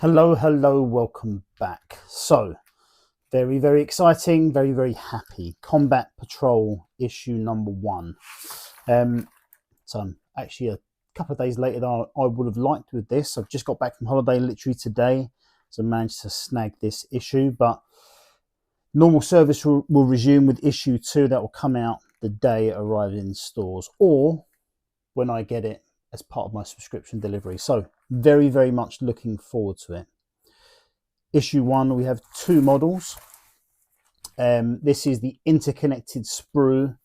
Hello, welcome back. So, very exciting, very happy. Combat Patrol issue number 1. So I'm actually a couple of days later than I would have liked with this. I've just got back from holiday literally today, so I managed to snag this issue. But normal service will resume with issue 2. That will come out the day it arrives in stores, or when I get it as part of my subscription delivery. So very much looking forward to it. Issue 1, we have 2 models. This is the interconnected sprue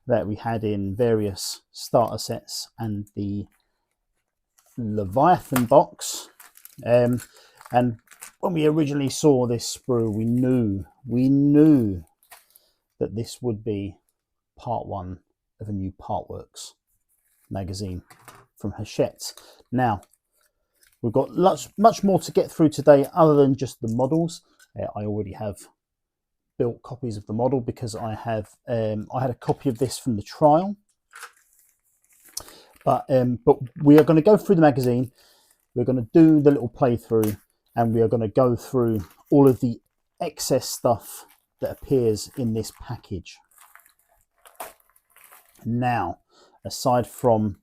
that we had in various starter sets and the Leviathan box. And when we originally saw this sprue, we knew that this would be part 1 of a new Partworks magazine from Hachette. Now, we've got much more to get through today other than just the models. I already have built copies of the model because I had a copy of this from the trial. But we are going to go through the magazine. We're going to do the little playthrough, and we are going to go through all of the excess stuff that appears in this package. Now, aside from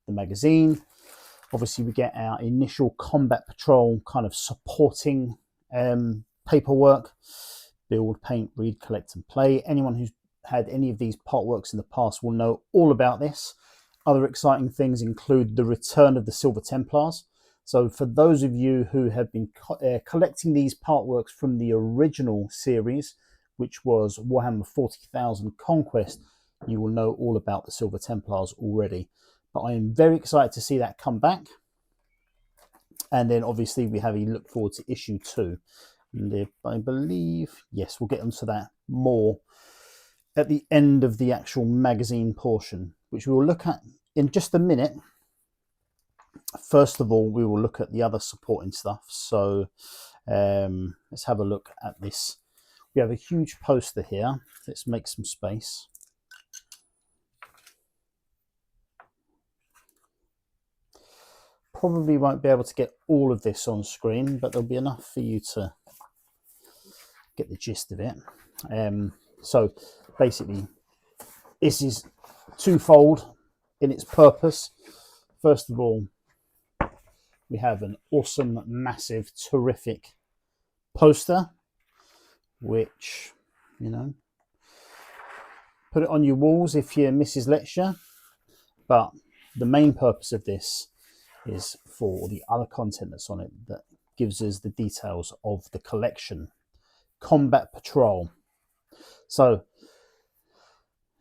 the magazine, obviously we get our initial Combat Patrol kind of supporting paperwork. Build, paint, read, collect and play. Anyone who's had any of these Partworks in the past will know all about this. Other exciting things include the return of the Silver Templars. So for those of you who have been collecting these Partworks from the original series, which was Warhammer 40,000 Conquest, you will know all about the Silver Templars already. But I am very excited to see that come back. And then obviously we have a look forward to issue 2. And I believe, yes, we'll get into that more at the end of the actual magazine portion, which we will look at in just a minute. First of all, we will look at the other supporting stuff. So let's have a look at this. We have a huge poster here. Let's make some space. Probably won't be able to get all of this on screen, but there'll be enough for you to get the gist of it. So basically, this is twofold in its purpose. First of all, we have an awesome, massive, terrific poster, which, you know, put it on your walls if you're Mrs. Lecture. But the main purpose of this is for the other content that's on it that gives us the details of the collection. Combat Patrol. So,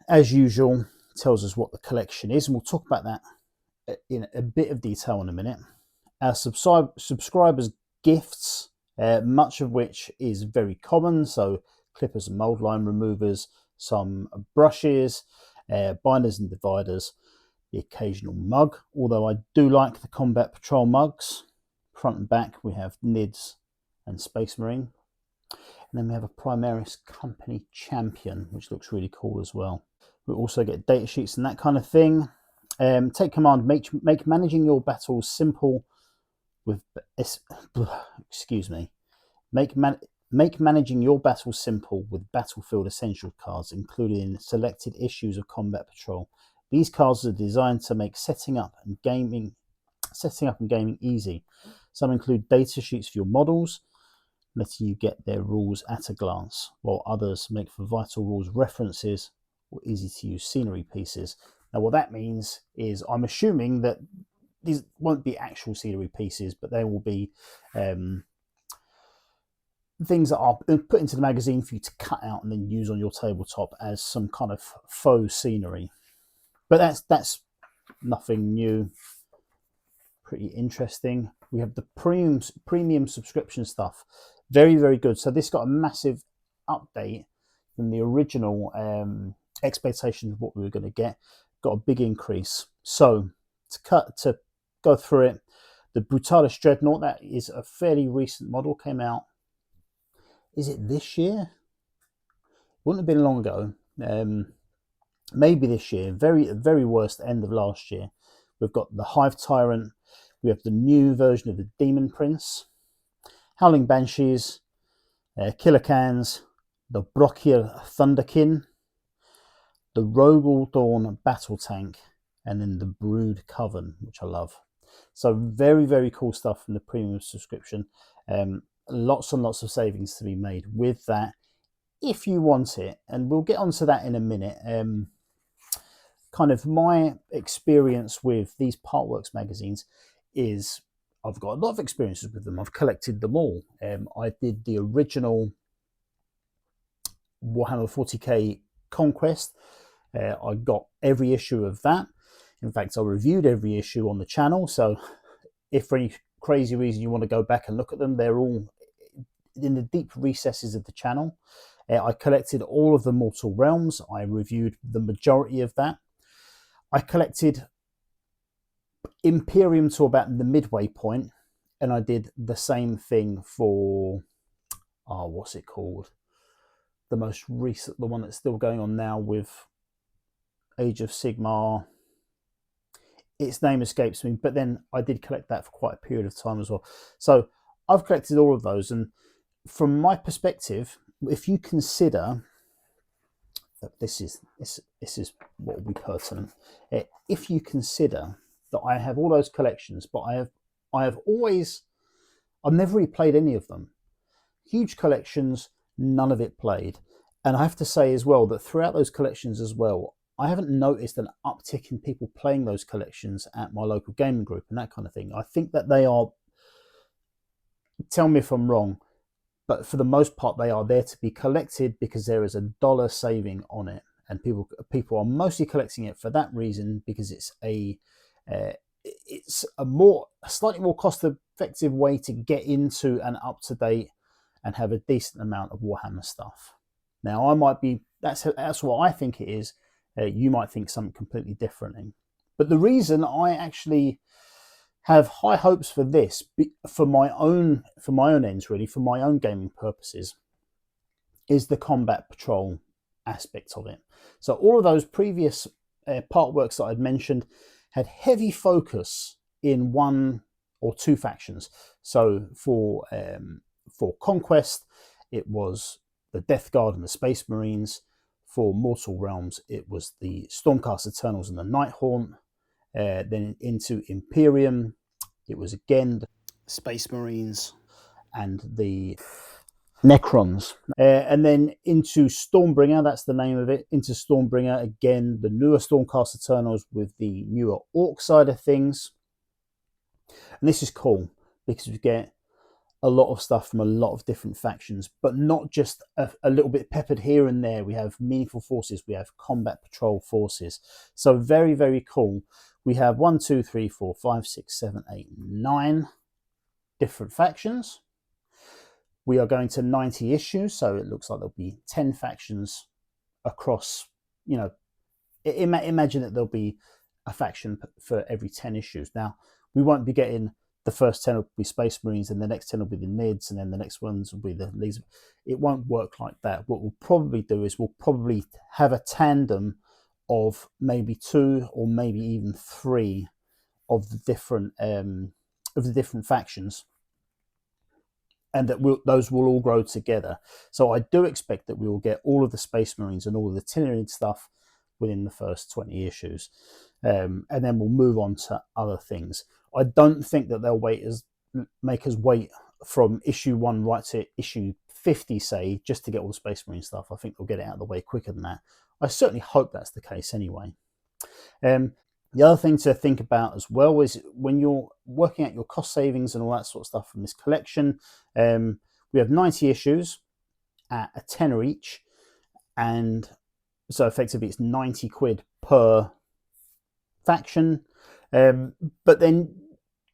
as usual, tells us what the collection is, and we'll talk about that in a bit of detail in a minute. Our subscribers' gifts, much of which is very common, so clippers and mold line removers, some brushes, binders and dividers, the occasional mug, although I do like the Combat Patrol mugs. Front and back we have NIDS and Space Marine. And then we have a Primaris Company Champion, which looks really cool as well. We also get data sheets and that kind of thing. Take command, make managing your battles simple with, excuse me, make managing your battles simple with Battlefield Essentials cards, including selected issues of Combat Patrol. These cards are designed to make setting up and gaming easy. Some include data sheets for your models, letting you get their rules at a glance, while others make for vital rules references or easy to use scenery pieces. Now what that means is I'm assuming that these won't be actual scenery pieces, but they will be things that are put into the magazine for you to cut out and then use on your tabletop as some kind of faux scenery. But that's nothing new. Pretty interesting. We have the premium subscription stuff. Very good. So this got a massive update from the original expectations of what we were going to get. Got a big increase. So to go through it, the Brutalis Dreadnought, that is a fairly recent model, came out. Is it this year? Wouldn't have been long ago. Maybe this year. Very worst end of last year. We've got the Hive Tyrant. We have the new version of the Demon Prince. Howling Banshees, Killer Cans, the Brokir Thunderkin, the Rogel Dawn Battle Tank, and then the Brood Coven, which I love. So very, very cool stuff from the premium subscription. Lots and lots of savings to be made with that if you want it, and we'll get onto that in a minute. Kind of my experience with these Partworks magazines is I've got a lot of experiences with them. I've collected them all. I did the original Warhammer 40k Conquest. I got every issue of that. In fact, I reviewed every issue on the channel. So if for any crazy reason you want to go back and look at them, they're all in the deep recesses of the channel. I collected all of the Mortal Realms. I reviewed the majority of that. I collected Imperium to about the midway point, and I did the same thing for, what's it called? The most recent, the one that's still going on now with Age of Sigmar. Its name escapes me, but then I did collect that for quite a period of time as well. So I've collected all of those, and from my perspective, if you consider that this is what will be pertinent, if you consider that I have all those collections, but I've never really played any of them. Huge collections, none of it played. And I have to say as well that throughout those collections as well, I haven't noticed an uptick in people playing those collections at my local gaming group and that kind of thing. I think that they are, tell me if I'm wrong, but for the most part, they are there to be collected because there is $1 saving on it. And people are mostly collecting it for that reason, because it's a slightly more cost-effective way to get into an up-to-date and have a decent amount of Warhammer stuff. Now, I might be, that's what I think it is. You might think something completely different. But the reason I actually have high hopes for this, for my own ends really, for my own gaming purposes, is the combat patrol aspect of it. So all of those previous Partworks that I'd mentioned had heavy focus in one or two factions. So for Conquest, it was the Death Guard and the Space Marines. For Mortal Realms, it was the Stormcast Eternals and the Nighthaunt. Then into Imperium, it was again the Space Marines and the Necrons. And then into Stormbringer, that's the name of it, into Stormbringer, again, the newer Stormcast Eternals with the newer Orc side of things. And this is cool because we get a lot of stuff from a lot of different factions, but not just a little bit peppered here and there. We have meaningful forces, we have combat patrol forces. So very, very cool. We have 1, 2, 3, 4, 5, 6, 7, 8, 9 different factions. We are going to 90 issues, so it looks like there'll be 10 factions across, imagine that there'll be a faction for every 10 issues. Now, we won't be getting the first 10 will be Space Marines, and the next 10 will be the Nids, and then the next ones will be the Lees. It won't work like that. What we'll probably do is we'll probably have a tandem of maybe 2 or maybe even 3 of the different factions, and that those will all grow together. So I do expect that we will get all of the Space Marines and all of the Tyranid stuff within the first 20 issues, and then we'll move on to other things. I don't think that they'll make us wait from issue 1 right to issue 50, say, just to get all the Space Marine stuff. I think they'll get it out of the way quicker than that. I certainly hope that's the case anyway. The other thing to think about as well is when you're working out your cost savings and all that sort of stuff from this collection, we have 90 issues at a tenner each, and so effectively it's 90 quid per faction. But then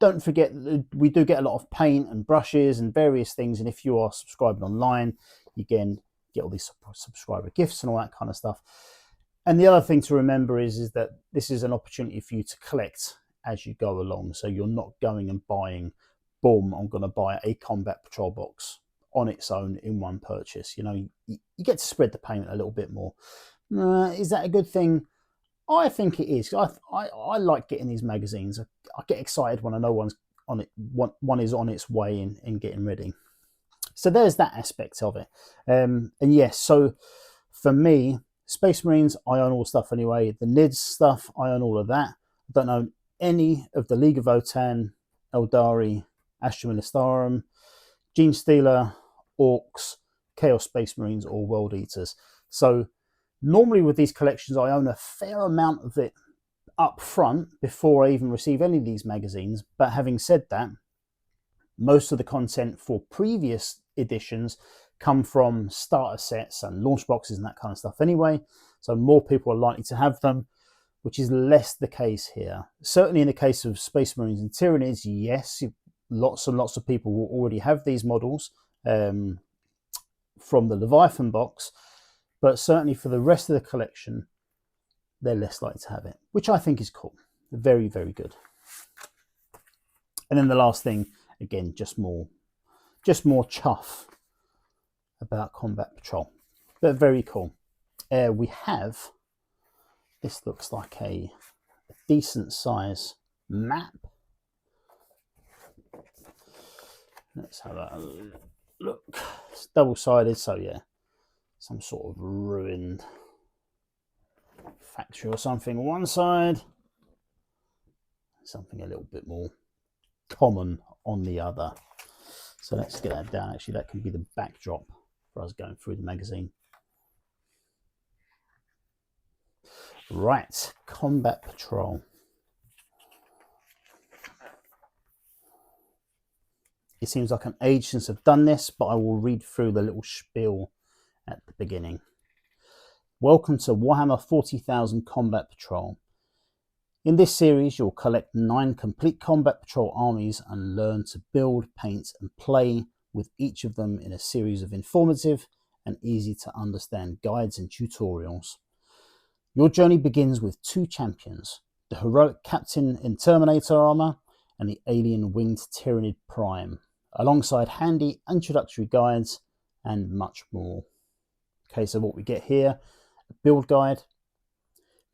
don't forget that we do get a lot of paint and brushes and various things, and if you are subscribing online, you again get all these subscriber gifts and all that kind of stuff. And the other thing to remember is that this is an opportunity for you to collect as you go along. So you're not going and buying, boom, I'm going to buy a combat patrol box on its own in one purchase. You get to spread the payment a little bit more. Is that a good thing? I think it is. I like getting these magazines. I get excited when I know one is on its way in getting ready. So there's that aspect of it. And yes, so for me, Space Marines, I own all the stuff anyway. The NIDS stuff, I own all of that. I don't own any of the League of Votan, Eldari, Astra Ministarum, Gene Stealer, Orcs, Chaos Space Marines, or World Eaters. So normally with these collections, I own a fair amount of it up front before I even receive any of these magazines. But having said that, most of the content for previous editions come from starter sets and launch boxes and that kind of stuff anyway. So more people are likely to have them, which is less the case here. Certainly in the case of Space Marines and Tyranids, yes, lots and lots of people will already have these models from the Leviathan box, but certainly for the rest of the collection, they're less likely to have it, which I think is cool. Very, very good. And then the last thing, again, just more chuff about Combat Patrol, but very cool. We have, this looks like a decent size map. Let's have a look. It's double-sided, so yeah, some sort of ruined factory or something on one side, something a little bit more common on the other. So let's get that down. Actually, that can be the backdrop for us going through the magazine. Right, Combat Patrol. It seems like an age since I've done this, but I will read through the little spiel at the beginning. Welcome to Warhammer 40,000 Combat Patrol. In this series, you'll collect 9 complete Combat Patrol armies and learn to build, paint, and play with each of them in a series of informative and easy to understand guides and tutorials. Your journey begins with 2 champions, the heroic Captain in Terminator armor and the alien winged Tyranid Prime, alongside handy introductory guides and much more. Okay, so what we get here, a build guide.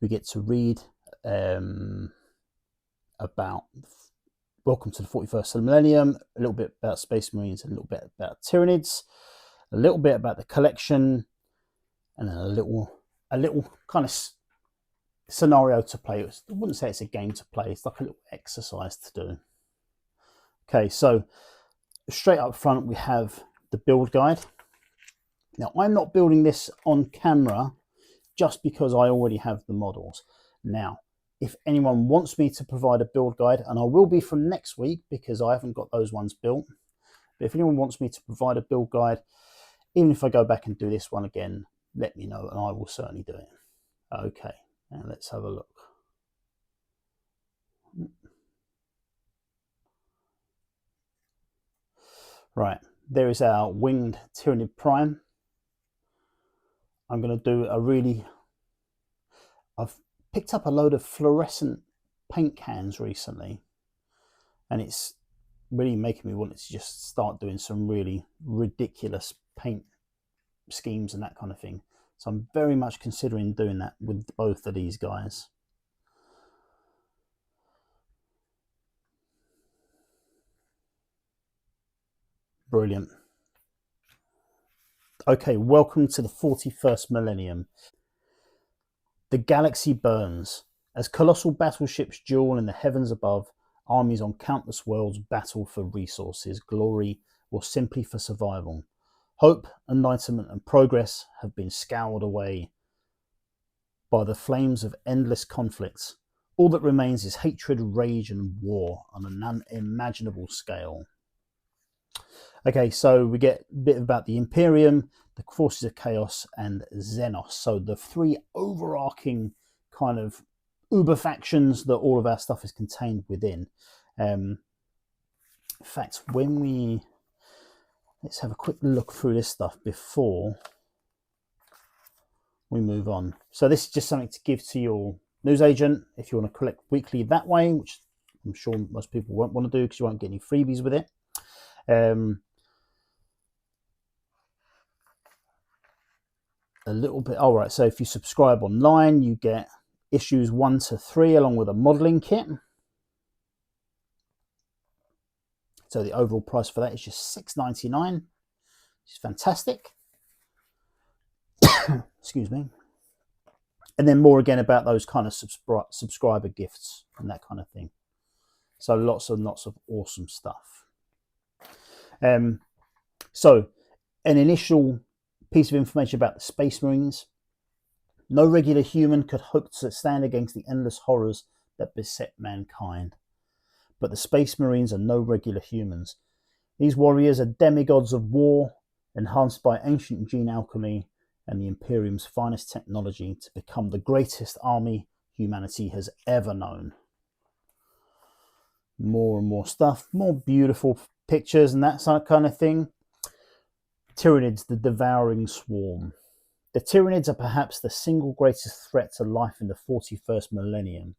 We get to read about Welcome to the 41st Millennium, a little bit about Space Marines, a little bit about Tyranids, a little bit about the collection, and then a little kind of scenario to play. I wouldn't say it's a game to play, it's like a little exercise to do. Okay, so straight up front we have the build guide. Now I'm not building this on camera just because I already have the models. Now, if anyone wants me to provide a build guide, and I will be from next week because I haven't got those ones built, but if anyone wants me to provide a build guide, even if I go back and do this one again, let me know and I will certainly do it. Okay, now let's have a look. Right, there is our winged Tyranid Prime. I'm going to do I've picked up a load of fluorescent paint cans recently, and it's really making me want to just start doing some really ridiculous paint schemes and that kind of thing. So I'm very much considering doing that with both of these guys. Brilliant. Okay, welcome to the 41st millennium. The galaxy burns. As colossal battleships duel in the heavens above, armies on countless worlds battle for resources, glory, or simply for survival. Hope, enlightenment, and progress have been scoured away by the flames of endless conflicts. All that remains is hatred, rage, and war on an unimaginable scale. Okay, so we get a bit about the Imperium, the Forces of Chaos, and Xenos. So the 3 overarching kind of uber factions that all of our stuff is contained within. In fact, let's have a quick look through this stuff before we move on. So this is just something to give to your newsagent if you want to collect weekly that way, which I'm sure most people won't want to do because you won't get any freebies with it. A little bit. All right, so if you subscribe online, you get issues 1 to 3 along with a modeling kit. So the overall price for that is just $6.99. It's fantastic. Excuse me. And then more again about those kind of subscriber gifts and that kind of thing. So lots and lots of awesome stuff. So an initial piece of information about the Space Marines. No regular human could hope to stand against the endless horrors that beset mankind. But the Space Marines are no regular humans. These warriors are demigods of war, enhanced by ancient gene alchemy and the Imperium's finest technology to become the greatest army humanity has ever known. More and more stuff, more beautiful pictures and that kind of thing. Tyranids, the devouring swarm. The Tyranids are perhaps the single greatest threat to life in the 41st millennium.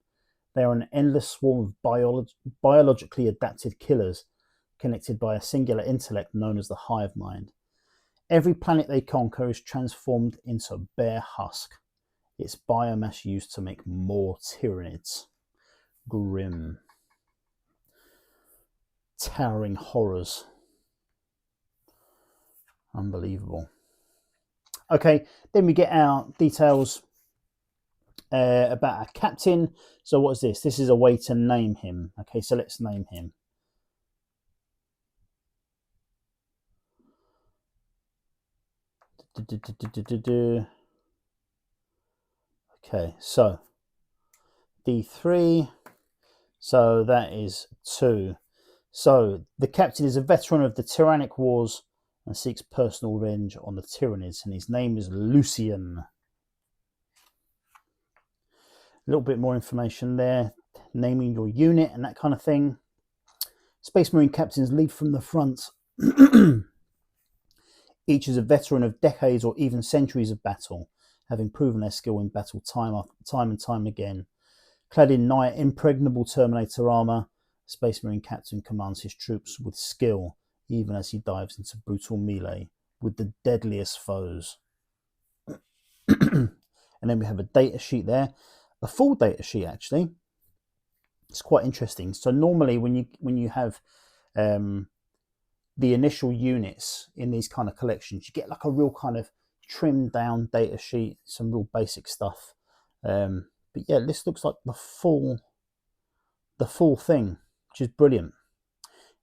They are an endless swarm of biologically adapted killers connected by a singular intellect known as the hive mind. Every planet they conquer is transformed into a bare husk, its biomass used to make more Tyranids. Grim. Towering horrors. Unbelievable. Okay, then we get our details about our captain. So what is this? This is a way to name him. Okay, so let's name him. Okay, so D3. So that is 2. So the captain is a veteran of the Tyrannic Wars and seeks personal revenge on the Tyranids, and his name is Lucian. A little bit more information there, naming your unit and that kind of thing. Space Marine captains lead from the front. Each is a veteran of decades or even centuries of battle, having proven their skill in battle time and time again. Clad in nigh impregnable Terminator armour, Space Marine captain commands his troops with skill, even as he dives into brutal melee with the deadliest foes. And then we have a data sheet there, a full data sheet actually. It's quite interesting. So normally when you have the initial units in these kind of collections, you get like a real kind of trimmed down data sheet, some real basic stuff. But yeah, this looks like the full thing, which is brilliant,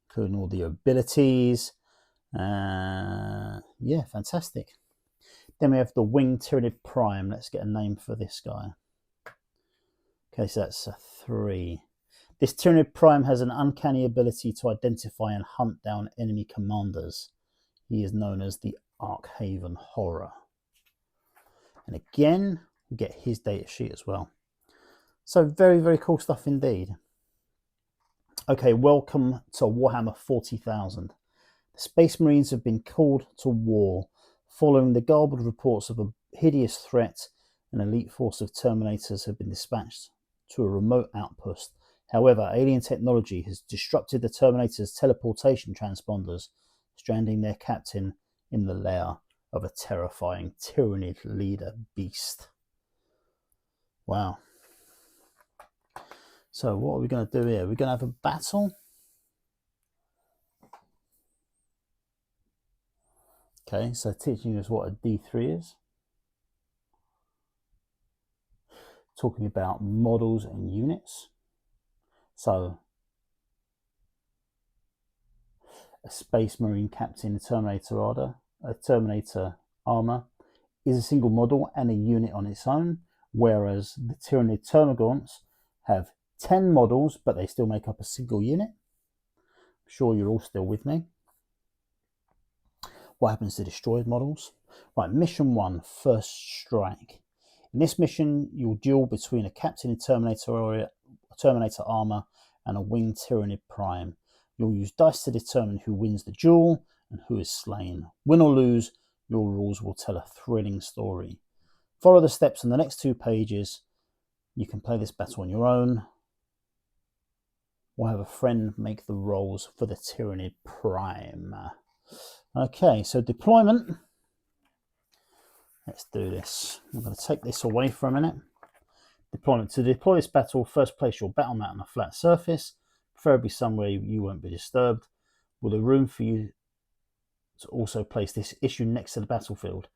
including all the abilities. Yeah, fantastic. Then we have the Winged Tyranid Prime. Let's get a name for this guy. Okay, so that's a 3. This Tyranid Prime has an uncanny ability to identify and hunt down enemy commanders. He is known as the Arkhaven Horror. And again, we get his data sheet as well. So very, very cool stuff indeed. Okay, welcome to Warhammer 40,000. The Space Marines have been called to war following the garbled reports of a hideous threat. An elite force of Terminators have been dispatched to a remote outpost. However, alien technology has disrupted the Terminators' teleportation transponders, stranding their captain in the lair of a terrifying Tyranid leader beast. Wow. So what are we going to do here? We're going to have a battle. Okay, so teaching us what a D3 is. Talking about models and units. So a Space Marine captain, a Terminator armor is a single model and a unit on its own, whereas the Tyranid Termagants have 10 models, but they still make up a single unit. I'm sure you're all still with me. What happens to destroyed models? Right, mission 1, First Strike. In this mission, you'll duel between a captain in Terminator armor and a Winged Tyranid Prime. You'll use dice to determine who wins the duel and who is slain. Win or lose, your rules will tell a thrilling story. Follow the steps on the next 2 pages. You can play this battle on your own, or have a friend make the rolls for the Tyranid Prime. Okay, so deployment. Let's do this. I'm going to take this away for a minute. Deployment. To deploy this battle, first place your battle mat on a flat surface, preferably somewhere you won't be disturbed, with a room for you to also place this issue next to the battlefield.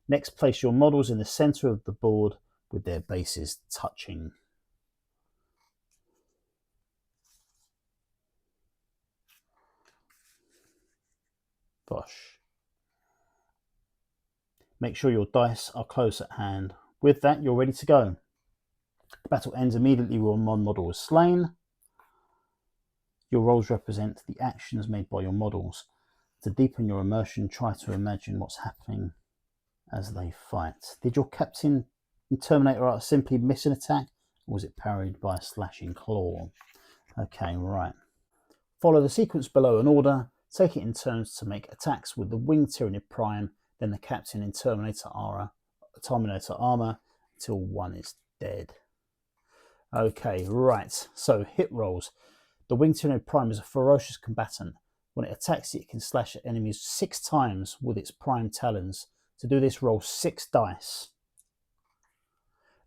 Next, place your models in the center of the board with their bases touching. Bosh. Make sure your dice are close at hand. With that, you're ready to go. The battle ends immediately when one model is slain. Your rolls represent the actions made by your models. To deepen your immersion, try to imagine what's happening as they fight. Did your captain in Terminator Art simply miss an attack, or was it parried by a slashing claw? Okay, right. Follow the sequence below in order. Take it in turns to make attacks with the Winged Tyranid Prime, then the captain in Terminator armor until one is dead. Okay, right. So hit rolls. The Winged Tyranid Prime is a ferocious combatant. When it attacks, it can slash at enemies 6 times with its prime talons. To do this, roll 6 dice.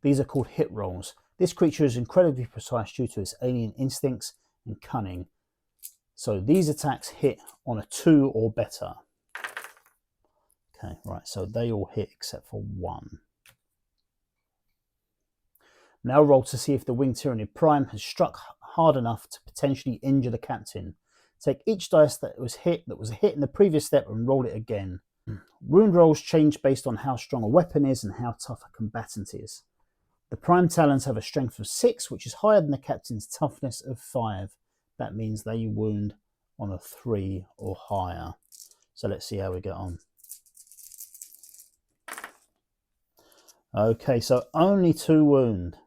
These are called hit rolls. This creature is incredibly precise due to its alien instincts and cunning. So these attacks hit on a 2 or better. Okay, right, so they all hit except for 1. Now roll to see if the Winged Tyranid Prime has struck hard enough to potentially injure the captain. Take each dice that was a hit in the previous step and roll it again. Wound rolls change based on how strong a weapon is and how tough a combatant is. The Prime Talons have a strength of 6, which is higher than the captain's toughness of 5. That means they wound on a 3 or higher. So let's see how we get on. Okay, so only 2 wound.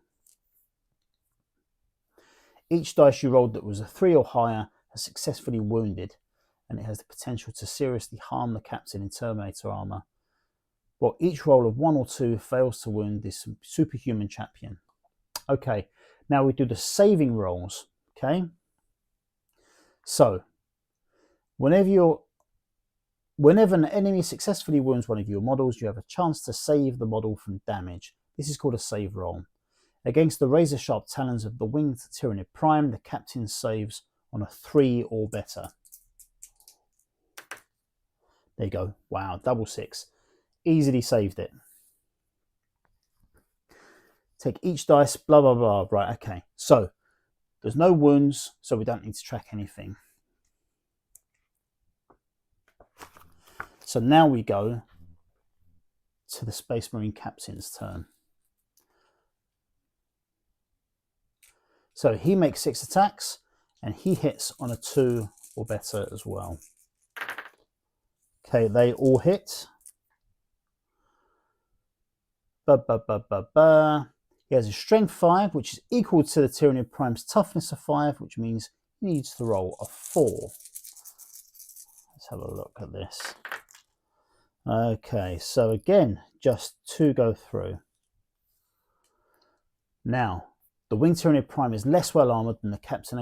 Each dice you rolled that was a 3 or higher has successfully wounded, and it has the potential to seriously harm the captain in Terminator armor. Well, each roll of 1 or 2 fails to wound this superhuman champion. Okay, now we do the saving rolls. Okay, so whenever an enemy successfully wounds one of your models, you have a chance to save the model from damage. This is called a save roll. Against the razor-sharp talons of the Winged Tyranid Prime, the captain saves on a 3 or better. There you go. Wow, double 6. Easily saved it. Take each dice, blah, blah, blah. Right, okay. So, there's no wounds, so we don't need to track anything. So now we go to the Space Marine captain's turn. So he makes 6 attacks, and he hits on a 2 or better as well. Okay, they all hit. He has a strength 5, which is equal to the Tyranid Prime's toughness of 5, which means he needs to roll a 4. Let's have a look at this. Okay, so again, just 2 go through. Now, the Winged Tyranid Prime is less well armoured than the captain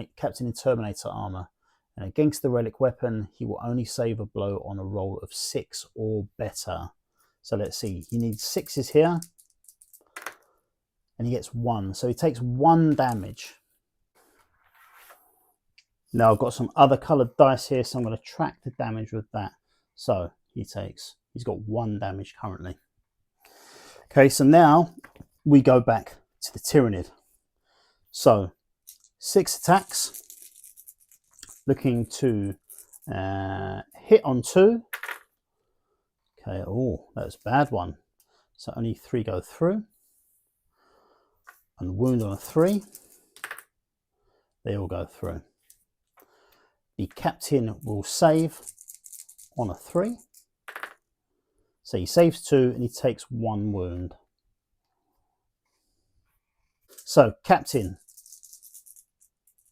in Terminator armour, and against the relic weapon, he will only save a blow on a roll of 6 or better. So let's see, he needs 6s here, and he gets 1, so he takes 1 damage. Now I've got some other coloured dice here, so I'm going to track the damage with that. So he's got 1 damage currently. Okay, so now we go back to the Tyranid. So 6 attacks, looking to hit on 2. Okay, oh, that's a bad one. So only 3 go through. And wound on a 3. They all go through. The captain will save on a 3. So he saves 2 and he takes 1 wound. So captain,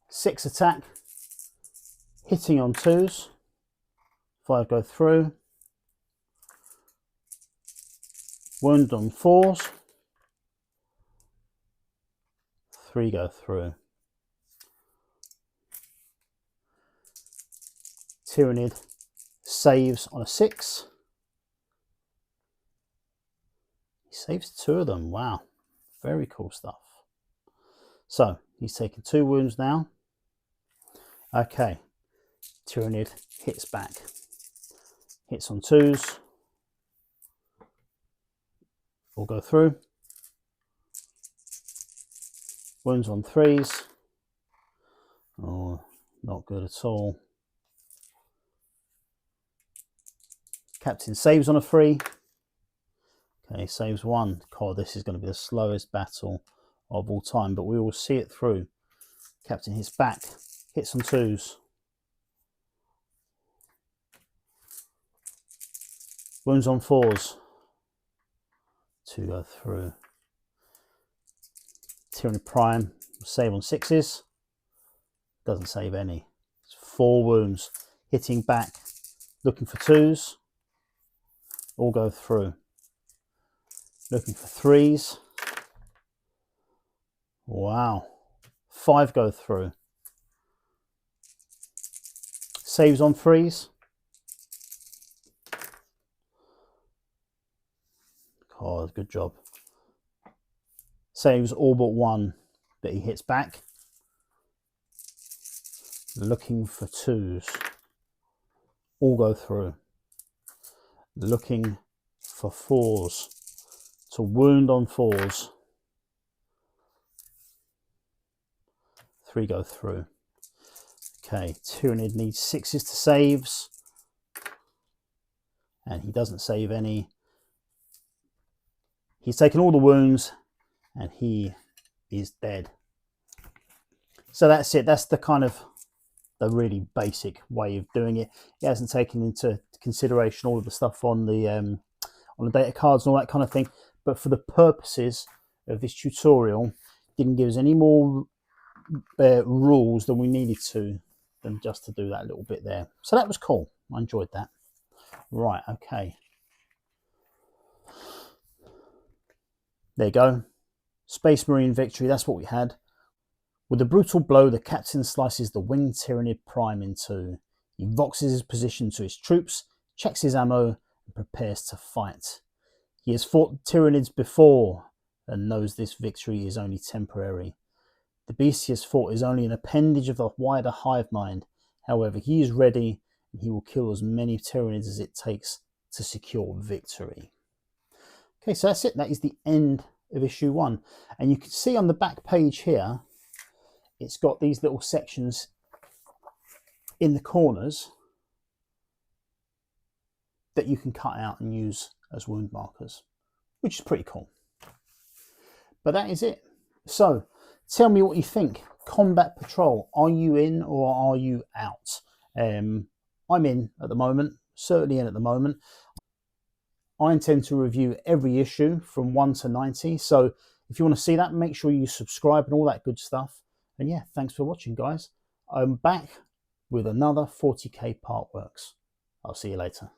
6 attack, hitting on 2s. 5 go through. Wound on 4s. 3 go through. Tyranid saves on a 6. He saves 2 of them. Wow, very cool stuff. So he's taken 2 wounds now. Okay, Tyranid hits back. hits on 2s, all go through. Wounds on 3s, oh, not good at all. Captain saves on a 3. Okay, saves 1. God, this is going to be the slowest battle of all time, but we will see it through. Captain hits back, hits on 2s. Wounds on 4s. 2 go through. Tyranid Prime, save on 6s. Doesn't save any. It's 4 wounds. Hitting back, looking for 2s. All go through. Looking for 3s. Wow. 5 go through. Saves on 3s. Oh, good job. Saves all but 1, but he hits back. Looking for 2s. All go through. Looking for 4s. To wound on 4s. 3 go through. Okay, Tyranid needs 6s to saves. And he doesn't save any. He's taken all the wounds and he is dead. So that's it. That's the kind of the really basic way of doing it. It hasn't taken into consideration all of the stuff on the data cards and all that kind of thing. But for the purposes of this tutorial, didn't give us any more rules than we needed to, than just to do that little bit there. So that was cool. I enjoyed that. Right, okay. There you go. Space Marine victory, that's what we had. With a brutal blow, the captain slices the winged Tyranid Prime in 2. He voxes his position to his troops, checks his ammo, and prepares to fight. He has fought Tyranids before and knows this victory is only temporary. The beast he has fought is only an appendage of the wider hive mind. However, he is ready and he will kill as many Tyranids as it takes to secure victory. Okay, so that's it. That is the end of issue 1. And you can see on the back page here, it's got these little sections in the corners that you can cut out and use as wound markers, which is pretty cool. But that is it. So tell me what you think. Combat Patrol, are you in or are you out? I'm in at the moment, certainly in at the moment. I intend to review every issue from 1 to 90. So if you want to see that, make sure you subscribe and all that good stuff. And yeah, thanks for watching, guys. I'm back with another 40k Partworks. I'll see you later.